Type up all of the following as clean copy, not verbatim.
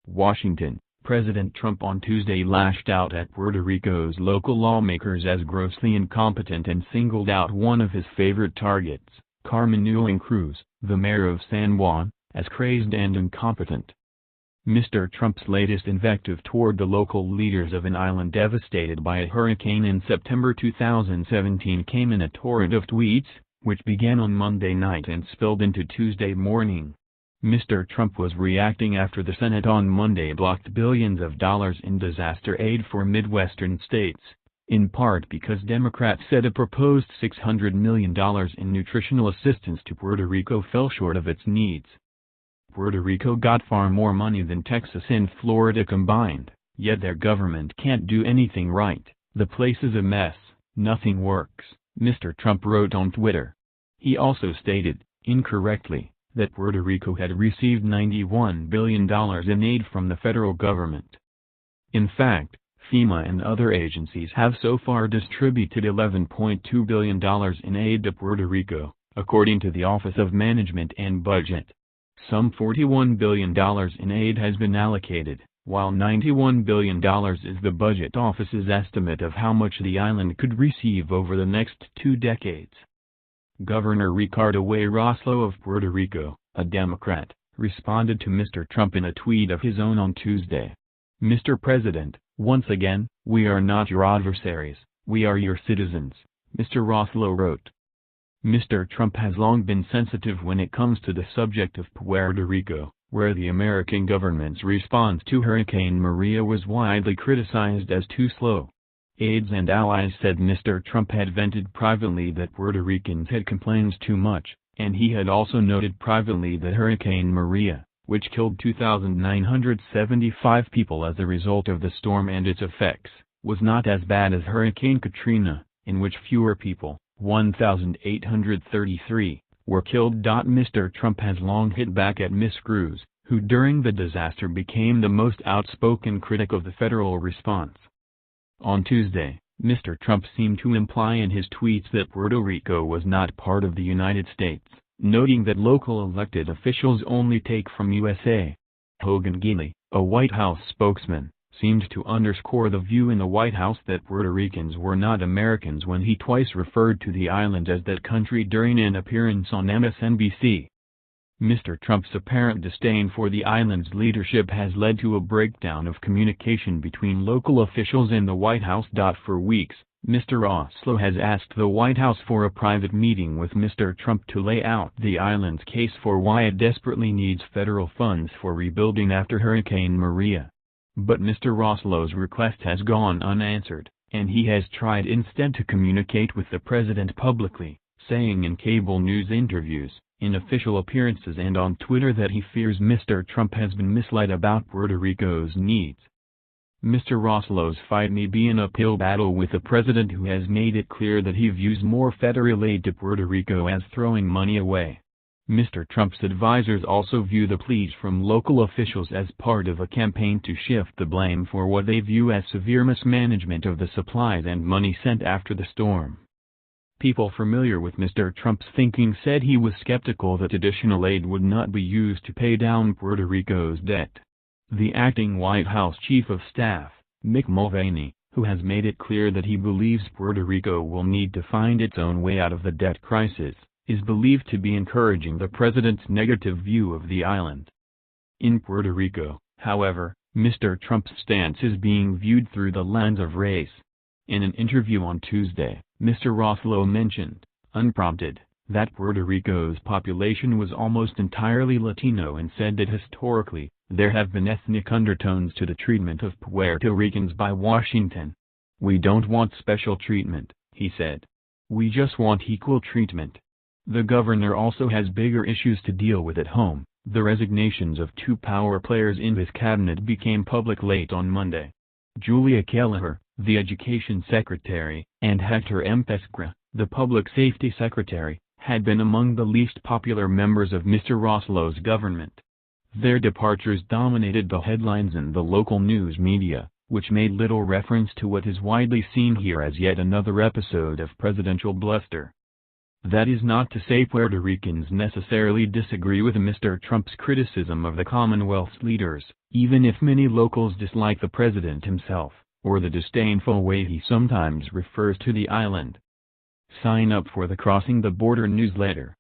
Washington, President Trump on Tuesday lashed out at Puerto Rico's local lawmakers as grossly incompetent and singled out one of his favorite targets, Carmen Yulín Cruz, the mayor of San Juan, as crazed and incompetent. Mr. Trump's latest invective toward the local leaders of an island devastated by a hurricane in September 2017 came in a torrent of tweets, which began on Monday night and spilled into Tuesday morning. Mr. Trump was reacting after the Senate on Monday blocked billions of dollars in disaster aid for Midwestern states, in part because Democrats said a proposed $600 million in nutritional assistance to Puerto Rico fell short of its needs. Puerto Rico got far more money than Texas and Florida combined, yet their government can't do anything right. The place is a mess, nothing works, Mr. Trump wrote on Twitter. He also stated, incorrectly, that Puerto Rico had received $91 billion in aid from the federal government. In fact, FEMA and other agencies have so far distributed $11.2 billion in aid to Puerto Rico, according to the Office of Management and Budget. Some $41 billion in aid has been allocated, while $91 billion is the budget office's estimate of how much the island could receive over the next 2 decades. Governor Ricardo Rossello of Puerto Rico, a Democrat, responded to Mr. Trump in a tweet of his own on Tuesday. Mr. President, once again, we are not your adversaries, we are your citizens, Mr. Rossello wrote. Mr. Trump has long been sensitive when it comes to the subject of Puerto Rico, where the American government's response to Hurricane Maria was widely criticized as too slow. Aides and allies said Mr. Trump had vented privately that Puerto Ricans had complained too much, and he had also noted privately that Hurricane Maria, which killed 2,975 people as a result of the storm and its effects, was not as bad as Hurricane Katrina, in which fewer people, 1,833, were killed. Mr. Trump has long hit back at Ms. Cruz, who during the disaster became the most outspoken critic of the federal response. On Tuesday, Mr. Trump seemed to imply in his tweets that Puerto Rico was not part of the United States, noting that local elected officials only take from USA. Hogan Gidley, a White House spokesman, seemed to underscore the view in the White House that Puerto Ricans were not Americans when he twice referred to the island as that country during an appearance on MSNBC. Mr. Trump's apparent disdain for the island's leadership has led to a breakdown of communication between local officials and the White House. For weeks, Mr. Rossello has asked the White House for a private meeting with Mr. Trump to lay out the island's case for why it desperately needs federal funds for rebuilding after Hurricane Maria. But Mr. Rossello's request has gone unanswered, and he has tried instead to communicate with the president publicly, saying in cable news interviews, in official appearances and on Twitter that he fears Mr. Trump has been misled about Puerto Rico's needs. Mr. Rossello's fight may be an uphill battle with a president who has made it clear that he views more federal aid to Puerto Rico as throwing money away. Mr. Trump's advisers also view the pleas from local officials as part of a campaign to shift the blame for what they view as severe mismanagement of the supplies and money sent after the storm. People familiar with Mr. Trump's thinking said he was skeptical that additional aid would not be used to pay down Puerto Rico's debt. The acting White House Chief of Staff, Mick Mulvaney, who has made it clear that he believes Puerto Rico will need to find its own way out of the debt crisis, is believed to be encouraging the president's negative view of the island. In Puerto Rico, however, Mr. Trump's stance is being viewed through the lens of race. In an interview on Tuesday, Mr. Rossello mentioned, unprompted, that Puerto Rico's population was almost entirely Latino and said that historically, there have been ethnic undertones to the treatment of Puerto Ricans by Washington. We don't want special treatment, he said. We just want equal treatment. The governor also has bigger issues to deal with at home. The resignations of 2 power players in his cabinet became public late on Monday. Julia Kelleher, the education secretary, and Hector M. Pesquera, the public safety secretary, had been among the least popular members of Mr. Rossello's government. Their departures dominated the headlines in the local news media, which made little reference to what is widely seen here as yet another episode of presidential bluster. That is not to say Puerto Ricans necessarily disagree with Mr. Trump's criticism of the Commonwealth's leaders, even if many locals dislike the president himself, or the disdainful way he sometimes refers to the island. Sign up for the Crossing the Border newsletter.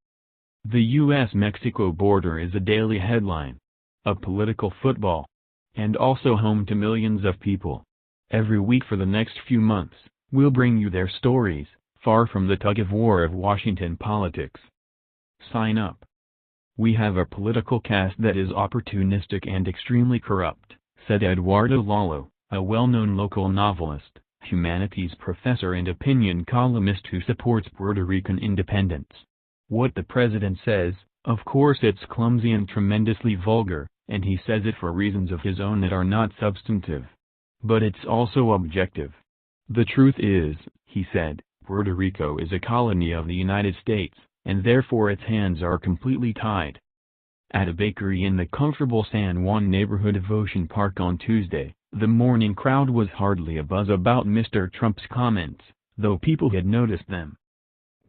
The U.S.-Mexico border is a daily headline, a political football, and also home to millions of people. Every week for the next few months, we'll bring you their stories, far from the tug-of-war of Washington politics. Sign up. We have a political caste that is opportunistic and extremely corrupt, said Eduardo Lalo, a well-known local novelist, humanities professor and opinion columnist who supports Puerto Rican independence. What the president says, of course it's clumsy and tremendously vulgar, and he says it for reasons of his own that are not substantive. But it's also objective. The truth is, he said, Puerto Rico is a colony of the United States, and therefore its hands are completely tied. At a bakery in the comfortable San Juan neighborhood of Ocean Park on Tuesday, the morning crowd was hardly abuzz about Mr. Trump's comments, though people had noticed them.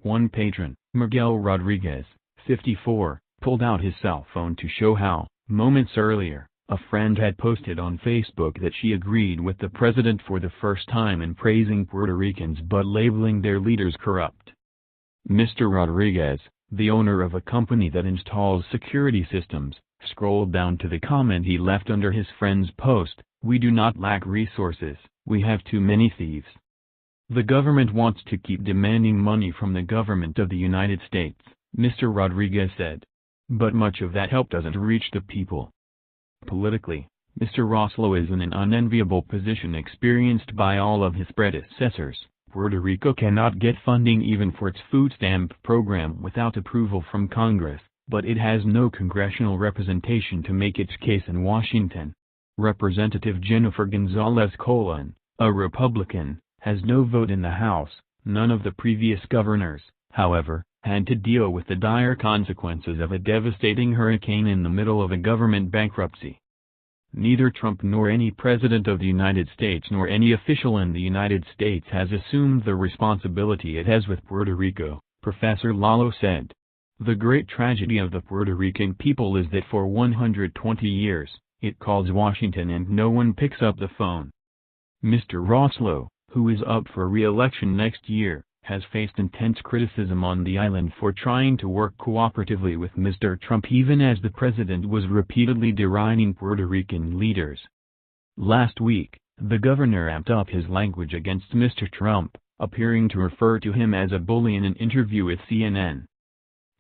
One patron, Miguel Rodriguez, 54, pulled out his cell phone to show how, moments earlier, a friend had posted on Facebook that she agreed with the president for the first time in praising Puerto Ricans but labeling their leaders corrupt. Mr. Rodriguez, the owner of a company that installs security systems, scrolled down to the comment he left under his friend's post, "We do not lack resources, we have too many thieves." The government wants to keep demanding money from the government of the United States, Mr. Rodriguez said. But much of that help doesn't reach the people. Politically, Mr. Roslo is in an unenviable position experienced by all of his predecessors. Puerto Rico cannot get funding even for its food stamp program without approval from Congress, but it has no congressional representation to make its case in Washington. Representative Jennifer Gonzalez Colon, a Republican, has no vote in the House. None of the previous governors, however, had to deal with the dire consequences of a devastating hurricane in the middle of a government bankruptcy. Neither Trump nor any president of the United States nor any official in the United States has assumed the responsibility it has with Puerto Rico, Professor Lalo said. The great tragedy of the Puerto Rican people is that for 120 years, it calls Washington and no one picks up the phone. Mr. Roslo, who is up for re-election next year, has faced intense criticism on the island for trying to work cooperatively with Mr. Trump even as the president was repeatedly deriding Puerto Rican leaders. Last week, the governor amped up his language against Mr. Trump, appearing to refer to him as a bully in an interview with CNN.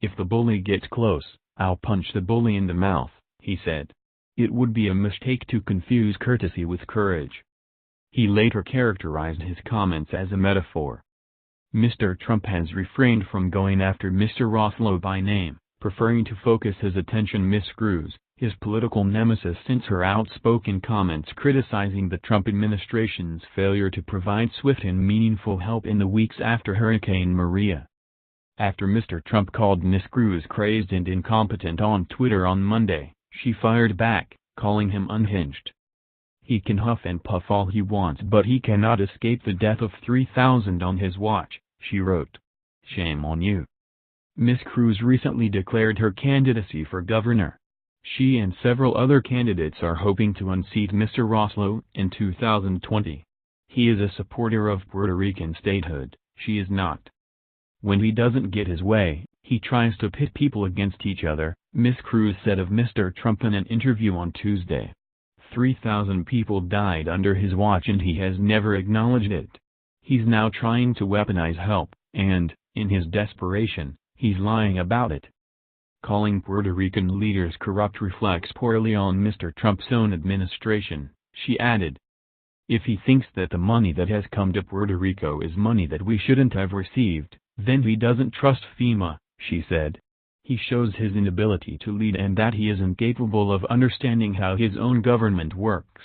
"If the bully gets close, I'll punch the bully in the mouth," he said. It would be a mistake to confuse courtesy with courage. He later characterized his comments as a metaphor. Mr. Trump has refrained from going after Mr. Roslo by name, preferring to focus his attention Ms. Cruz, his political nemesis since her outspoken comments criticizing the Trump administration's failure to provide swift and meaningful help in the weeks after Hurricane Maria. After Mr. Trump called Ms. Cruz crazed and incompetent on Twitter on Monday, she fired back, calling him unhinged. "He can huff and puff all he wants but he cannot escape the death of 3,000 on his watch," she wrote. "Shame on you." Ms. Cruz recently declared her candidacy for governor. She and several other candidates are hoping to unseat Mr. Roslo in 2020. He is a supporter of Puerto Rican statehood, she is not. When he doesn't get his way, he tries to pit people against each other, Ms. Cruz said of Mr. Trump in an interview on Tuesday. 3,000 people died under his watch and he has never acknowledged it. He's now trying to weaponize help, and, in his desperation, he's lying about it. Calling Puerto Rican leaders corrupt reflects poorly on Mr. Trump's own administration, she added. If he thinks that the money that has come to Puerto Rico is money that we shouldn't have received, then he doesn't trust FEMA, she said. He shows his inability to lead and that he is incapable of understanding how his own government works.